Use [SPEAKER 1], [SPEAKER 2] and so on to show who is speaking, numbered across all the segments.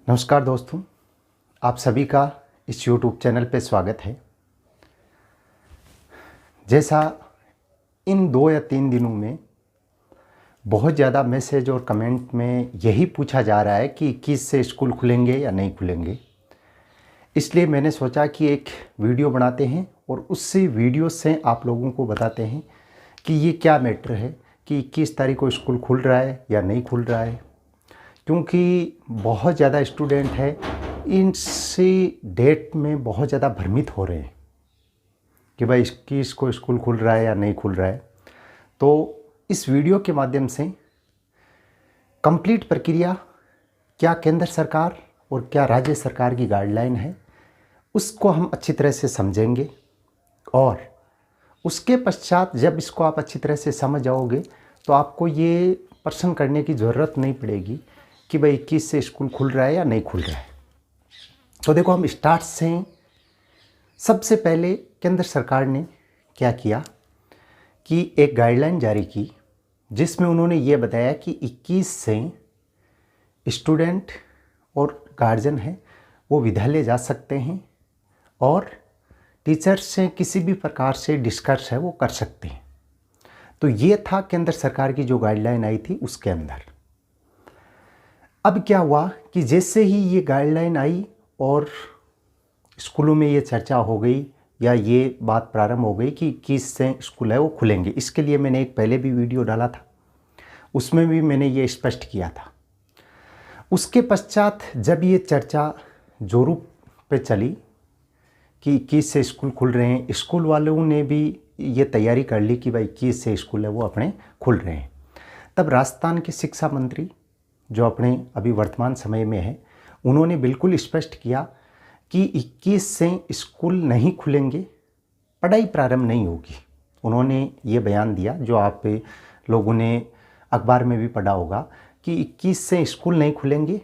[SPEAKER 1] नमस्कार दोस्तों, आप सभी का इस YouTube चैनल पे स्वागत है। जैसा इन 2 या 3 दिनों में बहुत ज़्यादा मैसेज और कमेंट में यही पूछा जा रहा है कि 21 से स्कूल खुलेंगे या नहीं खुलेंगे, इसलिए मैंने सोचा कि एक वीडियो बनाते हैं और उसी वीडियो से आप लोगों को बताते हैं कि ये क्या मैटर है कि 21 तारीख को स्कूल खुल रहा है या नहीं खुल रहा है। क्योंकि बहुत ज़्यादा स्टूडेंट है इसी डेट में बहुत ज़्यादा भ्रमित हो रहे हैं कि भाई 21 को स्कूल खुल रहा है या नहीं खुल रहा है। तो इस वीडियो के माध्यम से कंप्लीट प्रक्रिया, क्या केंद्र सरकार और क्या राज्य सरकार की गाइडलाइन है, उसको हम अच्छी तरह से समझेंगे और उसके पश्चात जब इसको आप अच्छी तरह से समझ जाओगे तो आपको ये प्रश्न करने की ज़रूरत नहीं पड़ेगी कि भाई 21 से स्कूल खुल रहा है या नहीं खुल रहा है। तो देखो, हम स्टार्ट से सबसे पहले केंद्र सरकार ने क्या किया कि एक गाइडलाइन जारी की जिसमें उन्होंने ये बताया कि 21 से स्टूडेंट और गार्जियन हैं वो विद्यालय जा सकते हैं और टीचर्स से किसी भी प्रकार से डिस्कस है वो कर सकते हैं। तो ये था केंद्र सरकार की जो गाइडलाइन आई थी उसके अंदर। अब क्या हुआ कि जैसे ही ये गाइडलाइन आई और स्कूलों में ये चर्चा हो गई या ये बात प्रारंभ हो गई कि 21 से स्कूल है वो खुलेंगे। इसके लिए मैंने एक पहले भी वीडियो डाला था, उसमें भी मैंने ये स्पष्ट किया था। उसके पश्चात जब ये चर्चा जोरों पे चली कि 21 से स्कूल खुल रहे हैं, स्कूल वालों ने भी ये तैयारी कर ली कि भाई 21 से स्कूल है वो अपने खुल रहे हैं। तब राजस्थान के शिक्षा मंत्री जो अपने अभी वर्तमान समय में है, उन्होंने बिल्कुल स्पष्ट किया कि 21 से स्कूल नहीं खुलेंगे, पढ़ाई प्रारंभ नहीं होगी। उन्होंने ये बयान दिया जो आप लोगों ने अखबार में भी पढ़ा होगा कि 21 से स्कूल नहीं खुलेंगे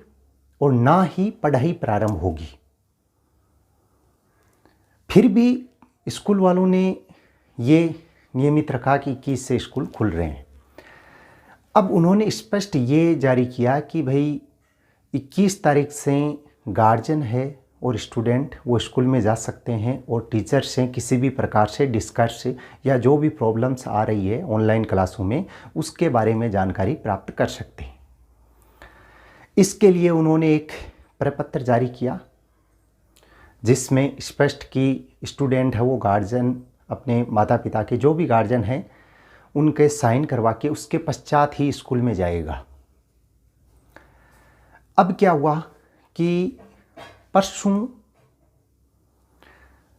[SPEAKER 1] और ना ही पढ़ाई प्रारंभ होगी। फिर भी स्कूल वालों ने ये नियमित रखा कि 21 से स्कूल खुल रहे हैं। अब उन्होंने स्पष्ट ये जारी किया कि भाई 21 तारीख से गार्जियन है और स्टूडेंट वो स्कूल में जा सकते हैं और टीचर से किसी भी प्रकार से डिस्कस या जो भी प्रॉब्लम्स आ रही है ऑनलाइन क्लासों में उसके बारे में जानकारी प्राप्त कर सकते हैं। इसके लिए उन्होंने एक प्रपत्र जारी किया जिसमें स्पष्ट कि स्टूडेंट है वो गार्जियन अपने माता पिता के जो भी गार्जियन हैं उनके साइन करवा के उसके पश्चात ही स्कूल में जाएगा। अब क्या हुआ कि परसों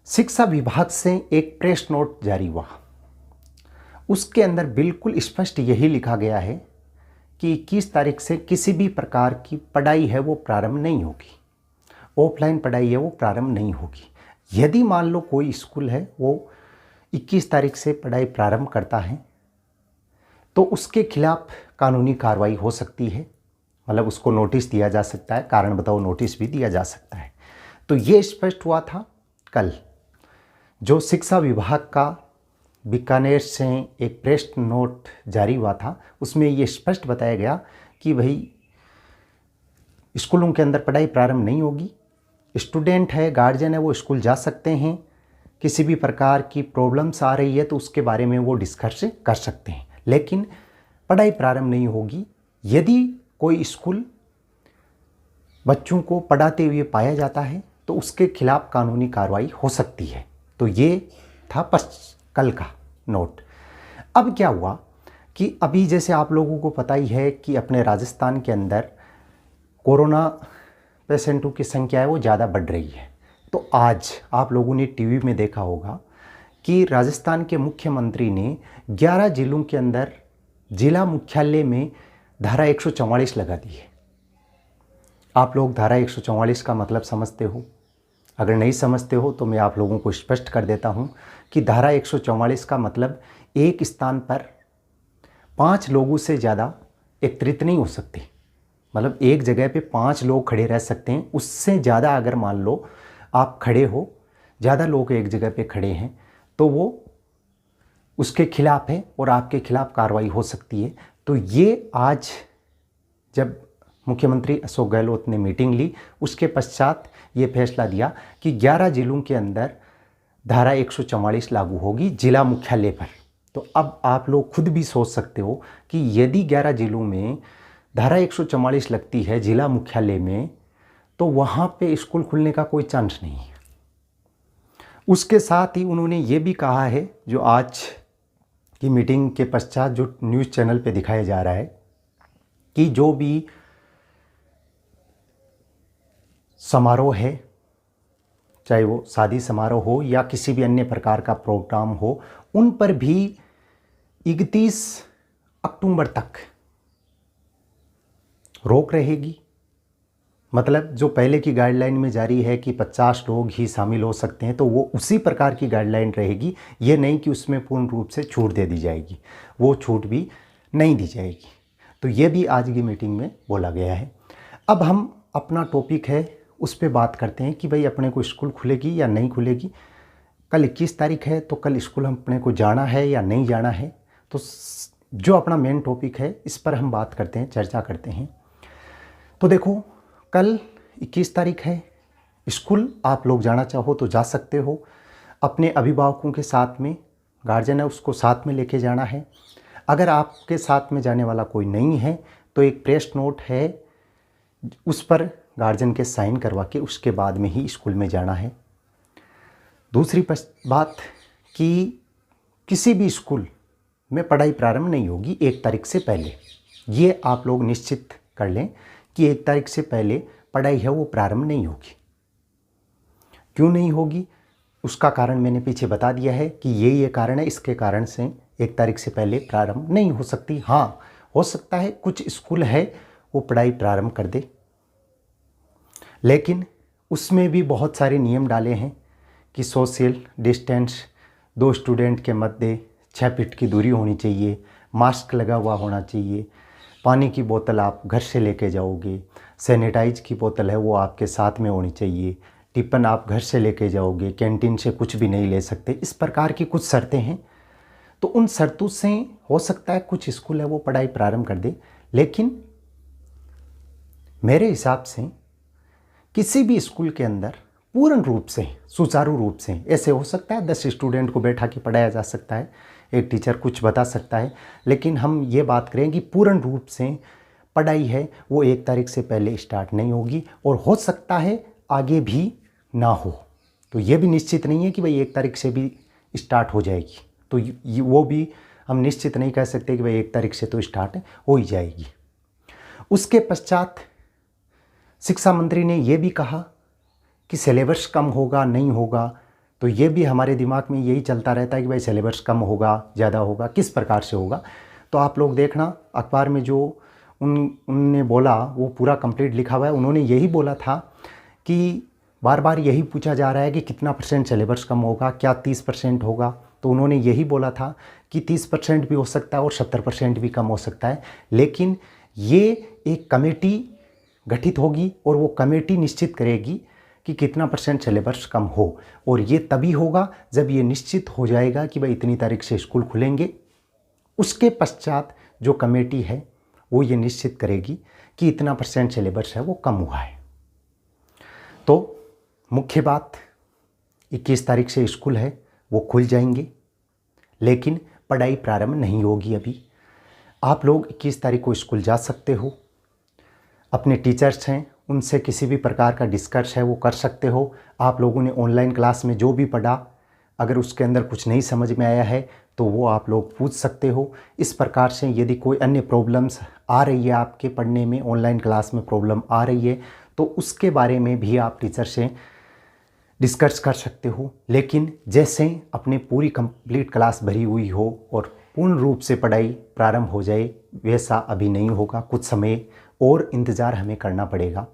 [SPEAKER 1] शिक्षा विभाग से एक प्रेस नोट जारी हुआ। उसके अंदर बिल्कुल स्पष्ट यही लिखा गया है कि 21 तारीख से किसी भी प्रकार की पढ़ाई है वो प्रारंभ नहीं होगी, ऑफलाइन पढ़ाई है वो प्रारंभ नहीं होगी। यदि मान लो कोई स्कूल है वो 21 तारीख से पढ़ाई प्रारंभ करता है तो उसके खिलाफ कानूनी कार्रवाई हो सकती है, मतलब उसको नोटिस दिया जा सकता है, कारण बताओ नोटिस भी दिया जा सकता है। तो ये स्पष्ट हुआ था कल जो शिक्षा विभाग का बीकानेर से एक प्रेस नोट जारी हुआ था, उसमें ये स्पष्ट बताया गया कि भाई स्कूलों के अंदर पढ़ाई प्रारंभ नहीं होगी, स्टूडेंट है गार्जियन है वो स्कूल जा सकते हैं, किसी भी प्रकार की प्रॉब्लम्स आ रही है तो उसके बारे में वो डिस्कस कर सकते हैं, लेकिन पढ़ाई प्रारंभ नहीं होगी। यदि कोई स्कूल बच्चों को पढ़ाते हुए पाया जाता है तो उसके खिलाफ कानूनी कार्रवाई हो सकती है। तो ये था कल का नोट। अब क्या हुआ कि अभी जैसे आप लोगों को पता ही है कि अपने राजस्थान के अंदर कोरोना पेशेंटों की संख्या है वो ज़्यादा बढ़ रही है। तो आज आप लोगों ने टीवी में देखा होगा कि राजस्थान के मुख्यमंत्री ने 11 जिलों के अंदर जिला मुख्यालय में धारा 144 लगा दी है। आप लोग धारा 144 का मतलब समझते हो? अगर नहीं समझते हो तो मैं आप लोगों को स्पष्ट कर देता हूं कि धारा 144 का मतलब एक स्थान पर 5 लोगों से ज़्यादा एकत्रित नहीं हो सकते। मतलब एक जगह पे 5 लोग खड़े रह सकते हैं, उससे ज़्यादा अगर मान लो आप खड़े हो, ज़्यादा लोग एक जगह पे खड़े हैं तो वो उसके खिलाफ है और आपके खिलाफ कार्रवाई हो सकती है। तो ये आज जब मुख्यमंत्री अशोक गहलोत ने मीटिंग ली। उसके पश्चात ये फैसला दिया कि 11 जिलों के अंदर धारा 144 लागू होगी जिला मुख्यालय पर। तो अब आप लोग खुद भी सोच सकते हो कि यदि 11 जिलों में धारा 144 लगती है जिला मुख्यालय में, तो वहाँ पे स्कूल खुलने का कोई चांस नहीं है। उसके साथ ही उन्होंने ये भी कहा है, जो आज की मीटिंग के पश्चात जो न्यूज़ चैनल पे दिखाया जा रहा है, कि जो भी समारोह है, चाहे वो शादी समारोह हो या किसी भी अन्य प्रकार का प्रोग्राम हो, उन पर भी 31 अक्टूबर तक रोक रहेगी। मतलब जो पहले की गाइडलाइन में जारी है कि 50 लोग ही शामिल हो सकते हैं, तो वो उसी प्रकार की गाइडलाइन रहेगी। ये नहीं कि उसमें पूर्ण रूप से छूट दे दी जाएगी, वो छूट भी नहीं दी जाएगी। तो ये भी आज की मीटिंग में बोला गया है। अब हम अपना टॉपिक है उस पर बात करते हैं कि भाई अपने को स्कूल खुलेगी या नहीं खुलेगी। कल 21 तारीख है, तो कल स्कूल हम अपने को जाना है या नहीं जाना है। तो जो अपना मेन टॉपिक है इस पर हम बात करते हैं, चर्चा करते हैं। तो देखो, कल 21 तारीख है, स्कूल आप लोग जाना चाहो तो जा सकते हो। अपने अभिभावकों के साथ में, गार्जियन है उसको साथ में लेके जाना है। अगर आपके साथ में जाने वाला कोई नहीं है तो एक प्रेस नोट है, उस पर गार्जियन के साइन करवा के उसके बाद में ही स्कूल में जाना है। दूसरी बात कि किसी भी स्कूल में पढ़ाई प्रारंभ नहीं होगी 1 तारीख से पहले। ये आप लोग निश्चित कर लें कि 1 तारीख से पहले पढ़ाई है वो प्रारंभ नहीं होगी। क्यों नहीं होगी, उसका कारण मैंने पीछे बता दिया है कि ये कारण है, इसके कारण से 1 तारीख से पहले प्रारंभ नहीं हो सकती। हाँ, हो सकता है कुछ स्कूल है वो पढ़ाई प्रारंभ कर दे, लेकिन उसमें भी बहुत सारे नियम डाले हैं कि सोशल डिस्टेंस 2 स्टूडेंट के मध्य 6 फीट की दूरी होनी चाहिए, मास्क लगा हुआ होना चाहिए, पानी की बोतल आप घर से लेके जाओगे, सैनिटाइज की बोतल है वो आपके साथ में होनी चाहिए, टिफ़िन आप घर से लेके जाओगे, कैंटीन से कुछ भी नहीं ले सकते। इस प्रकार की कुछ शर्तें हैं। तो उन शर्तों से हो सकता है कुछ स्कूल है वो पढ़ाई प्रारंभ कर दे, लेकिन मेरे हिसाब से किसी भी स्कूल के अंदर पूर्ण रूप से, सुचारू रूप से, ऐसे हो सकता है 10 स्टूडेंट को बैठा के पढ़ाया जा सकता है, एक टीचर कुछ बता सकता है, लेकिन हम ये बात करें कि पूर्ण रूप से पढ़ाई है वो 1 तारीख से पहले स्टार्ट नहीं होगी, और हो सकता है आगे भी ना हो। तो ये भी निश्चित नहीं है कि भाई 1 तारीख से भी स्टार्ट हो जाएगी। तो वो भी हम निश्चित नहीं कह सकते कि भाई 1 तारीख से तो स्टार्ट हो ही जाएगी। उसके पश्चात शिक्षा मंत्री ने ये भी कहा कि सिलेबस कम होगा, नहीं होगा। तो ये भी हमारे दिमाग में यही चलता रहता है कि भाई सिलेबस कम होगा, ज़्यादा होगा, किस प्रकार से होगा। तो आप लोग देखना अखबार में जो उनने बोला वो पूरा कंप्लीट लिखा हुआ है। उन्होंने यही बोला था कि बार बार यही पूछा जा रहा है कि कितना % सिलेबस कम होगा, क्या 30% होगा। तो उन्होंने यही बोला था कि 30% भी हो सकता है और 70% भी कम हो सकता है, लेकिन ये एक कमेटी गठित होगी और वो कमेटी निश्चित करेगी कि कितना % सिलेबस कम हो। और ये तभी होगा जब ये निश्चित हो जाएगा कि भाई इतनी तारीख से स्कूल खुलेंगे। उसके पश्चात जो कमेटी है वो ये निश्चित करेगी कि इतना % सिलेबस है वो कम हुआ है। तो मुख्य बात, 21 तारीख से स्कूल है वो खुल जाएंगे, लेकिन पढ़ाई प्रारंभ नहीं होगी। अभी आप लोग 21 तारीख को स्कूल जा सकते हो, अपने टीचर्स हैं उनसे किसी भी प्रकार का डिस्कस है वो कर सकते हो। आप लोगों ने ऑनलाइन क्लास में जो भी पढ़ा, अगर उसके अंदर कुछ नहीं समझ में आया है तो वो आप लोग पूछ सकते हो। इस प्रकार से यदि कोई अन्य प्रॉब्लम्स आ रही है, आपके पढ़ने में ऑनलाइन क्लास में प्रॉब्लम आ रही है, तो उसके बारे में भी आप टीचर से डिस्कस कर सकते हो। लेकिन जैसे अपने पूरी कंप्लीट क्लास भरी हुई हो और पूर्ण रूप से पढ़ाई प्रारंभ हो जाए, वैसा अभी नहीं होगा। कुछ समय और इंतज़ार हमें करना पड़ेगा।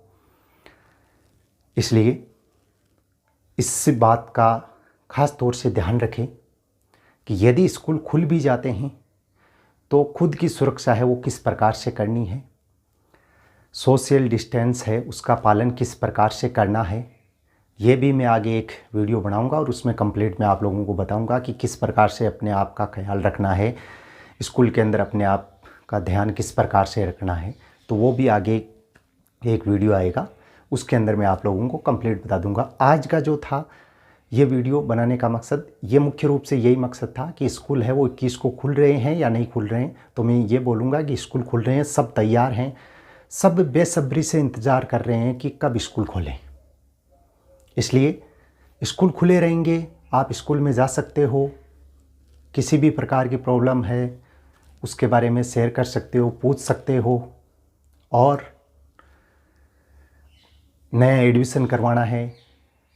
[SPEAKER 1] इसलिए इस बात का ख़ास तौर से ध्यान रखें कि यदि स्कूल खुल भी जाते हैं तो खुद की सुरक्षा है वो किस प्रकार से करनी है, सोशल डिस्टेंस है उसका पालन किस प्रकार से करना है। ये भी मैं आगे एक वीडियो बनाऊंगा और उसमें कंप्लीट मैं आप लोगों को बताऊंगा कि किस प्रकार से अपने आप का ख्याल रखना है, स्कूल के अंदर अपने आप का ध्यान किस प्रकार से रखना है। तो वो भी आगे एक वीडियो आएगा, उसके अंदर मैं आप लोगों को कंप्लीट बता दूंगा। आज का जो था ये वीडियो बनाने का मकसद, ये मुख्य रूप से यही मकसद था कि स्कूल है वो 21 को खुल रहे हैं या नहीं खुल रहे हैं। तो मैं ये बोलूँगा कि स्कूल खुल रहे हैं, सब तैयार हैं, सब बेसब्री से इंतज़ार कर रहे हैं कि कब स्कूल खोलें। इसलिए स्कूल खुले रहेंगे, आप स्कूल में जा सकते हो, किसी भी प्रकार की प्रॉब्लम है उसके बारे में शेयर कर सकते हो, पूछ सकते हो, और नया एडमिशन करवाना है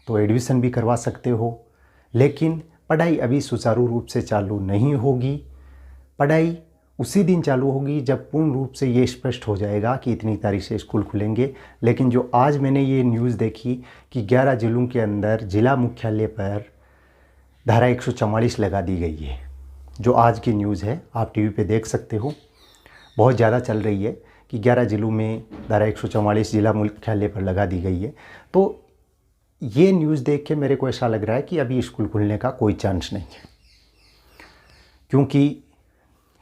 [SPEAKER 1] तो एडमिशन भी करवा सकते हो। लेकिन पढ़ाई अभी सुचारू रूप से चालू नहीं होगी। पढ़ाई उसी दिन चालू होगी जब पूर्ण रूप से ये स्पष्ट हो जाएगा कि इतनी तारीख से स्कूल खुलेंगे। लेकिन जो आज मैंने ये न्यूज़ देखी कि 11 जिलों के अंदर जिला मुख्यालय पर धारा 144 लगा दी गई है, जो आज की न्यूज़ है, आप टीवी पे देख सकते हो, बहुत ज़्यादा चल रही है कि 11 जिलों में धारा 144 जिला मुख्यालय पर लगा दी गई है। तो ये न्यूज़ देख के मेरे को ऐसा लग रहा है कि अभी स्कूल खुलने का कोई चांस नहीं है, क्योंकि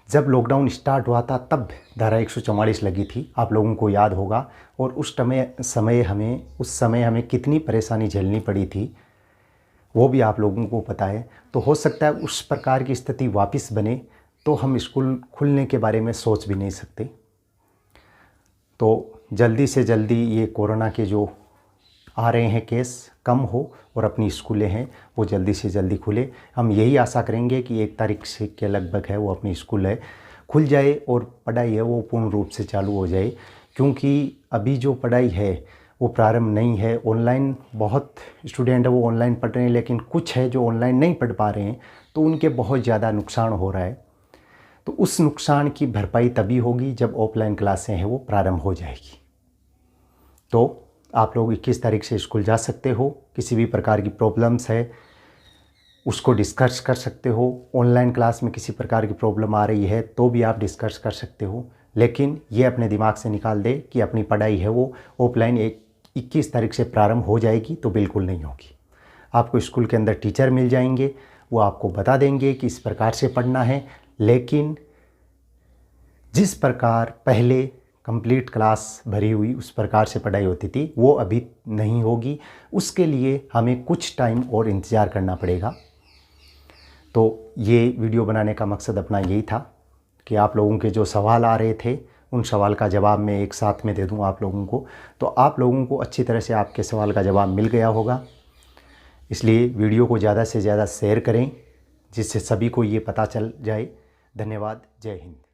[SPEAKER 1] जब लॉकडाउन स्टार्ट हुआ था तब धारा 144 लगी थी, आप लोगों को याद होगा। और उस समय हमें कितनी परेशानी झेलनी पड़ी थी वो भी आप लोगों को पता है। तो हो सकता है उस प्रकार की स्थिति वापस बने तो हम स्कूल खुलने के बारे में सोच भी नहीं सकते। तो जल्दी से जल्दी ये कोरोना के जो आ रहे हैं केस कम हो और अपनी स्कूलें हैं वो जल्दी से जल्दी खुले। हम यही आशा करेंगे कि 1 तारीख से के लगभग है वो अपनी स्कूल है खुल जाए और पढ़ाई है वो पूर्ण रूप से चालू हो जाए। क्योंकि अभी जो पढ़ाई है वो प्रारंभ नहीं है। ऑनलाइन बहुत स्टूडेंट है वो ऑनलाइन पढ़ रहे हैं, लेकिन कुछ है जो ऑनलाइन नहीं पढ़ पा रहे हैं, तो उनके बहुत ज़्यादा नुकसान हो रहा है। तो उस नुकसान की भरपाई तभी होगी जब ऑफलाइन क्लासें हैं वो प्रारंभ हो जाएगी। तो आप लोग 21 तारीख से स्कूल जा सकते हो, किसी भी प्रकार की प्रॉब्लम्स है उसको डिस्कस कर सकते हो। ऑनलाइन क्लास में किसी प्रकार की प्रॉब्लम आ रही है तो भी आप डिस्कस कर सकते हो, लेकिन ये अपने दिमाग से निकाल दे कि अपनी पढ़ाई है वो ऑफलाइन 21 तारीख से प्रारंभ हो जाएगी, तो बिल्कुल नहीं होगी। आपको स्कूल के अंदर टीचर मिल जाएंगे, वो आपको बता देंगे कि इस प्रकार से पढ़ना है, लेकिन जिस प्रकार पहले कंप्लीट क्लास भरी हुई उस प्रकार से पढ़ाई होती थी वो अभी नहीं होगी। उसके लिए हमें कुछ टाइम और इंतज़ार करना पड़ेगा। तो ये वीडियो बनाने का मकसद अपना यही था कि आप लोगों के जो सवाल आ रहे थे उन सवाल का जवाब मैं एक साथ में दे दूं आप लोगों को। तो आप लोगों को अच्छी तरह से आपके सवाल का जवाब मिल गया होगा, इसलिए वीडियो को ज़्यादा से ज़्यादा शेयर करें जिससे सभी को ये पता चल जाए। धन्यवाद। जय हिंद।